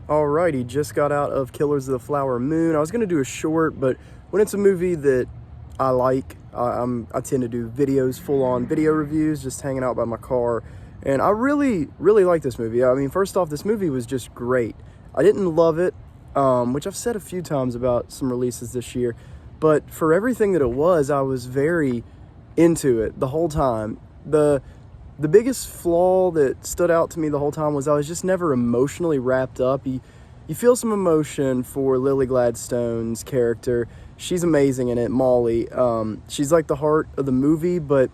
Alrighty, just got out of Killers of the Flower Moon. I was gonna do a short, but when it's a movie that I like, I tend to do videos, full-on video reviews, just hanging out by my car. And I really, really like this movie. I mean, first off, this movie was just great. I didn't love it, which I've said a few times about some releases this year, but for everything that it was, I was very into it the whole time. The biggest flaw that stood out to me the whole time was I was just never emotionally wrapped up. You feel some emotion for Lily Gladstone's character. She's amazing in it, Molly. She's like the heart of the movie, but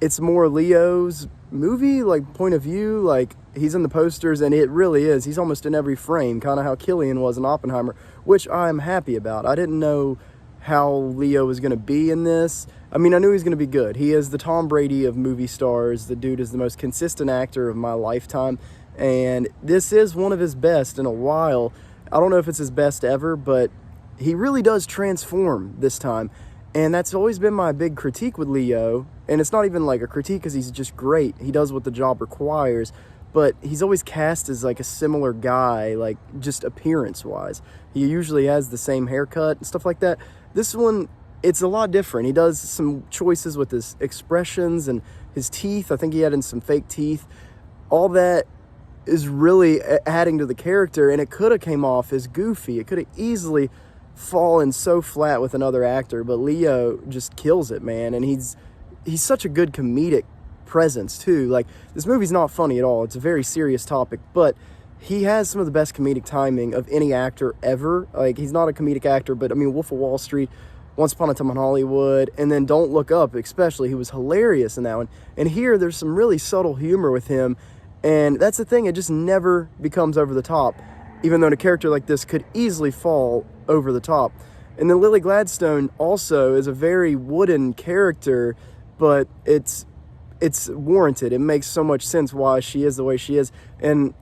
it's more Leo's movie, like point of view. Like he's in the posters, and it really is. He's almost in every frame, kind of how Killian was in Oppenheimer, which I'm happy about. I didn't know how Leo was going to be in this. I mean, I knew he was going to be good. He is the Tom Brady of movie stars. The dude is the most consistent actor of my lifetime, and this is one of his best in a while. I don't know if it's his best ever, but he really does transform this time, and that's always been my big critique with Leo. And it's not even like a critique because he's just great. He does what the job requires, but he's always cast as like a similar guy, like just appearance-wise. He usually has the same haircut and stuff like that. This one, it's a lot different. He does some choices with his expressions and his teeth. I think he had in some fake teeth. All that is really adding to the character, and it could have came off as goofy. It could have easily fallen so flat with another actor, but Leo just kills it, man. And he's such a good comedic presence too. Like, this movie's not funny at all. It's a very serious topic, but he has some of the best comedic timing of any actor ever. Like, he's not a comedic actor, but I mean, Wolf of Wall Street, Once Upon a Time in Hollywood, and then Don't Look Up especially, he was hilarious in that one. And here there's some really subtle humor with him, and that's the thing, it just never becomes over the top, even though a character like this could easily fall over the top. And then Lily Gladstone also is a very wooden character, but it's warranted. It makes so much sense why she is the way she is, and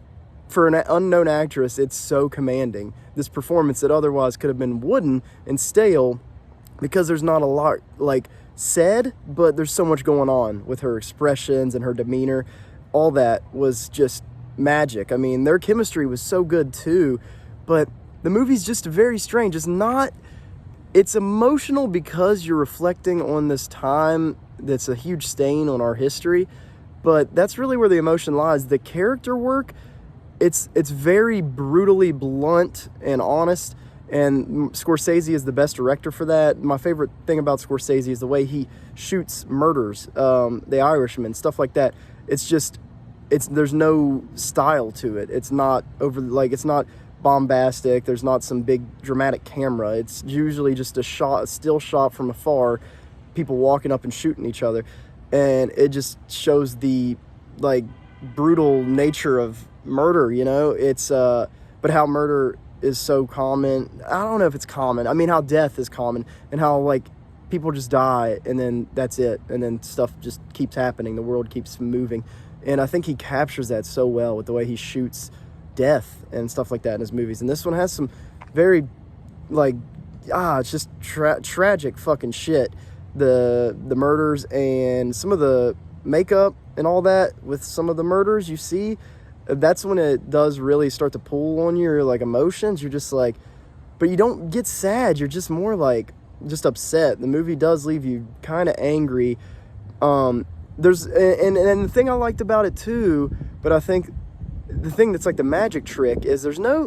for an unknown actress, it's so commanding. This performance that otherwise could have been wooden and stale, because there's not a lot like said, but there's so much going on with her expressions and her demeanor. All that was just magic. I mean, their chemistry was so good too, but the movie's just very strange. It's emotional because you're reflecting on this time that's a huge stain on our history, but that's really where the emotion lies. The character work, it's very brutally blunt and honest, and Scorsese is the best director for that. My favorite thing about Scorsese is the way he shoots murders, The Irishman, stuff like that. There's no style to it. It's not it's not bombastic. There's not some big dramatic camera. It's usually just a still shot from afar, people walking up and shooting each other, and it just shows the like brutal nature of murder. It's but how murder is so common. I don't know if it's common. I mean, how death is common, and how like people just die and then that's it, and then stuff just keeps happening. The world keeps moving, and I think he captures that so well with the way he shoots death and stuff like that in his movies. And this one has some very it's just tragic fucking shit. The murders and some of the makeup and all that with some of the murders you see, that's when it does really start to pull on your like emotions. You're just like, but you don't get sad. You're just more like just upset. The movie does leave you kind of angry. There's and the thing I liked about it too, but I think the thing that's like the magic trick is there's not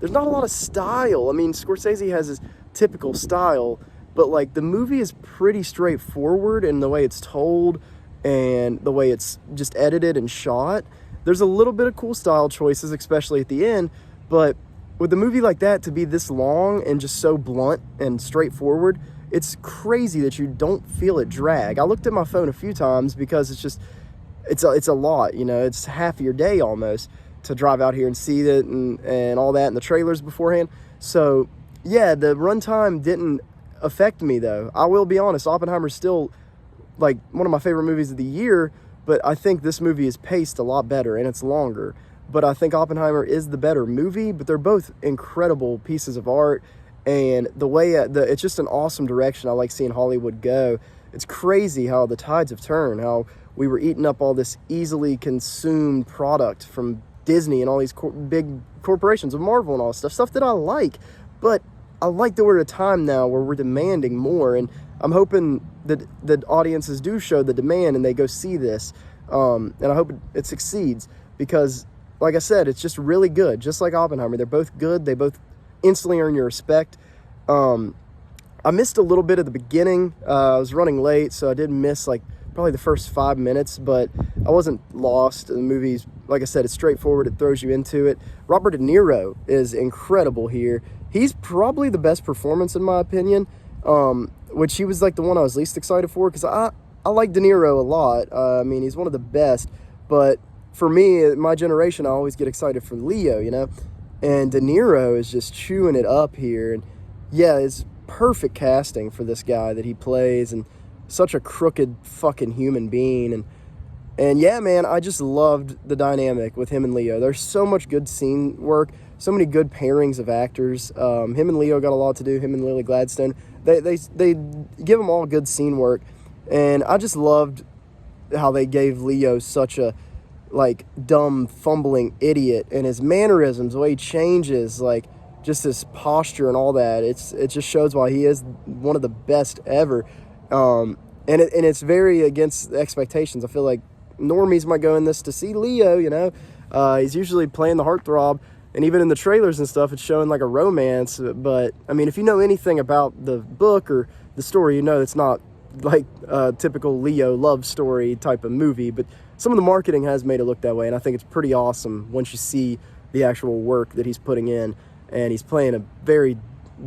a lot of style. I mean, Scorsese has his typical style, but like the movie is pretty straightforward in the way it's told and the way it's just edited and shot. There's a little bit of cool style choices, especially at the end, but with a movie like that to be this long and just so blunt and straightforward, it's crazy that you don't feel it drag. I looked at my phone a few times because it's a lot, it's half of your day almost to drive out here and see it and all that in the trailers beforehand. So yeah, the runtime didn't affect me though. I will be honest, Oppenheimer's still like one of my favorite movies of the year, but I think this movie is paced a lot better and it's longer. But I think Oppenheimer is the better movie, but they're both incredible pieces of art, and the way it's just an awesome direction I like seeing Hollywood go. It's crazy how the tides have turned, how we were eating up all this easily consumed product from Disney and all these big corporations of Marvel and all this stuff that I like. But I like that we're at a time now where we're demanding more, and I'm hoping that audiences do show the demand and they go see this, and I hope it succeeds, because like I said, it's just really good, just like Oppenheimer. They're both good. They both instantly earn your respect. I missed a little bit at the beginning. I was running late, so I did miss like probably the first 5 minutes, but I wasn't lost. The movie's, like I said, it's straightforward. It throws you into it. Robert De Niro is incredible here. He's probably the best performance in my opinion, which he was like the one I was least excited for, because I like De Niro a lot. I mean, he's one of the best, but for me, my generation, I always get excited for Leo, you know? And De Niro is just chewing it up here. And yeah, it's perfect casting for this guy that he plays, and such a crooked fucking human being. And yeah, man, I just loved the dynamic with him and Leo. There's so much good scene work, so many good pairings of actors. Him and Leo got a lot to do, him and Lily Gladstone. They give them all good scene work. And I just loved how they gave Leo such a, like, dumb, fumbling idiot, and his mannerisms, the way he changes, like, just his posture and all that. It just shows why he is one of the best ever. And it's very against expectations. I feel like normies might go in this to see Leo, you know. He's usually playing the heartthrob, and even in the trailers and stuff, it's showing like a romance. But, I mean, if you know anything about the book or the story, you know it's not like a typical Leo love story type of movie. But some of the marketing has made it look that way, and I think it's pretty awesome once you see the actual work that he's putting in. And he's playing a very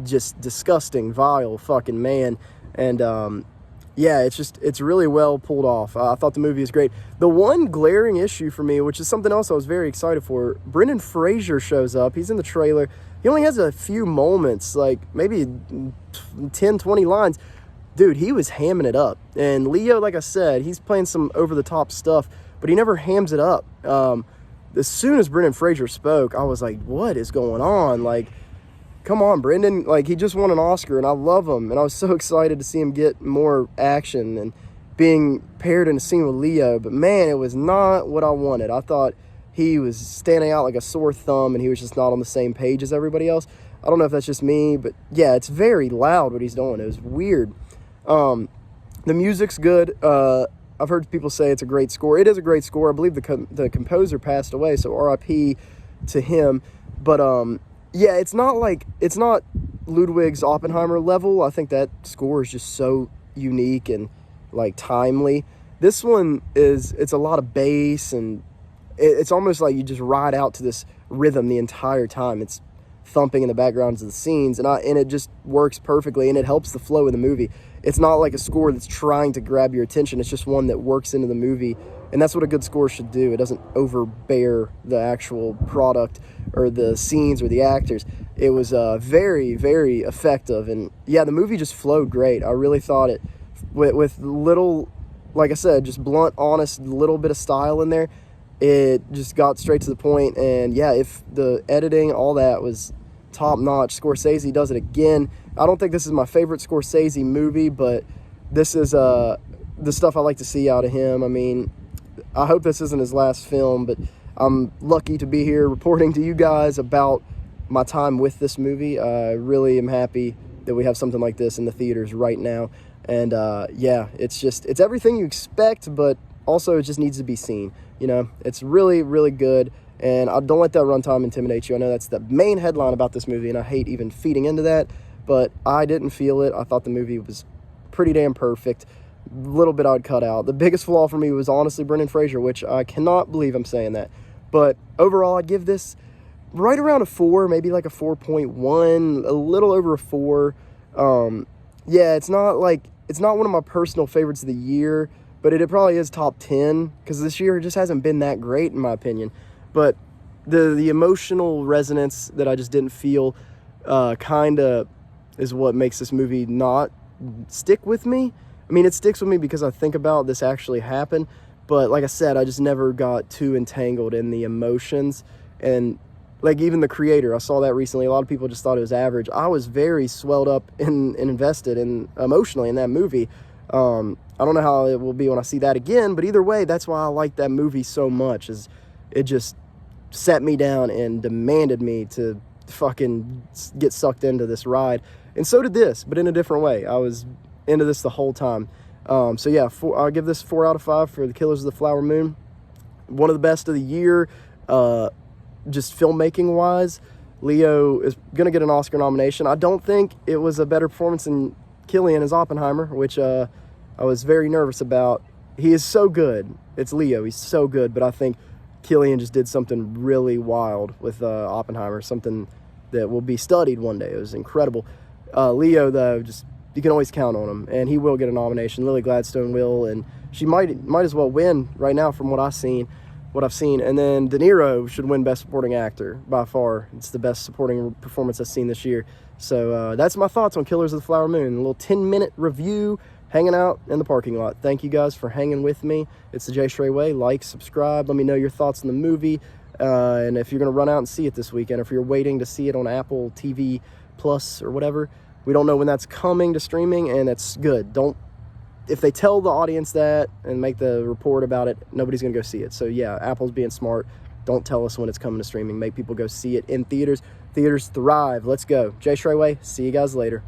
just disgusting, vile fucking man. And yeah, it's really well pulled off. I thought the movie was great. The one glaring issue for me, which is something else I was very excited for, Brendan Fraser shows up. He's in the trailer. He only has a few moments, like maybe 10, 20 lines. Dude, he was hamming it up. And Leo, like I said, he's playing some over-the-top stuff, but he never hams it up. As soon as Brendan Fraser spoke, I was like, what is going on? Like, come on, Brendan. Like, he just won an Oscar, and I love him. And I was so excited to see him get more action and being paired in a scene with Leo. But, man, it was not what I wanted. I thought he was standing out like a sore thumb, and he was just not on the same page as everybody else. I don't know if that's just me, but, yeah, it's very loud what he's doing. It was weird. The music's good. I've heard people say it's a great score. It is a great score. I believe the composer passed away, so R.I.P. to him. But yeah, it's not Ludwig's Oppenheimer level. I think that score is just so unique and like timely. This one it's a lot of bass, and it's almost like you just ride out to this rhythm the entire time. It's thumping in the backgrounds of the scenes, and it just works perfectly, and it helps the flow of the movie. It's not like a score that's trying to grab your attention. It's just one that works into the movie, and that's what a good score should do. It doesn't overbear the actual product or the scenes or the actors. It was very, very effective, and yeah, the movie just flowed great. I really thought it, with little, like I said, just blunt, honest, little bit of style in there, it just got straight to the point. And yeah, if the editing, all that was top notch. Scorsese does it again. I don't think this is my favorite Scorsese movie, but this is the stuff I like to see out of him. I mean, I hope this isn't his last film, but I'm lucky to be here reporting to you guys about my time with this movie. I really am happy that we have something like this in the theaters right now. And yeah, it's everything you expect, but also it just needs to be seen. You know, it's really, really good. And I don't let that runtime intimidate you. I know that's the main headline about this movie, and I hate even feeding into that, but I didn't feel it. I thought the movie was pretty damn perfect. A little bit I'd cut out. The biggest flaw for me was honestly Brendan Fraser, which I cannot believe I'm saying that. But overall, I'd give this right around a 4, maybe like a 4.1, a little over a 4. Yeah, it's not one of my personal favorites of the year, but it probably is top 10, because this year it just hasn't been that great in my opinion. But the emotional resonance that I just didn't feel kind of is what makes this movie not stick with me. I mean, it sticks with me because I think about this actually happened, but like I said, I just never got too entangled in the emotions. And like even the creator, I saw that recently, a lot of people just thought it was average. I was very swelled up and invested in emotionally in that movie. I don't know how it will be when I see that again, but either way, that's why I like that movie so much. Is it just sat me down and demanded me to fucking get sucked into this ride. And so did this, but in a different way. I was into this the whole time. So yeah, I'll give this 4 out of 5 for The Killers of the Flower Moon. One of the best of the year, just filmmaking wise. Leo is going to get an Oscar nomination. I don't think it was a better performance than Cillian as Oppenheimer, which I was very nervous about. He is so good. It's Leo. He's so good, but I think Cillian just did something really wild with Oppenheimer, something that will be studied one day. It was incredible. Leo, though, just you can always count on him, and he will get a nomination. Lily Gladstone will, and she might as well win right now from what I've seen. And then De Niro should win Best Supporting Actor by far. It's the best supporting performance I've seen this year. So that's my thoughts on Killers of the Flower Moon. A little 10-minute review, hanging out in the parking lot. Thank you guys for hanging with me. It's the Jay Stray Way. Like, subscribe. Let me know your thoughts on the movie, and if you're going to run out and see it this weekend, if you're waiting to see it on Apple TV Plus or whatever. We don't know when that's coming to streaming, and that's good. If they tell the audience that and make the report about it, nobody's going to go see it. So yeah, Apple's being smart. Don't tell us when it's coming to streaming. Make people go see it in theaters. Theaters thrive. Let's go. Jay Stray Way. See you guys later.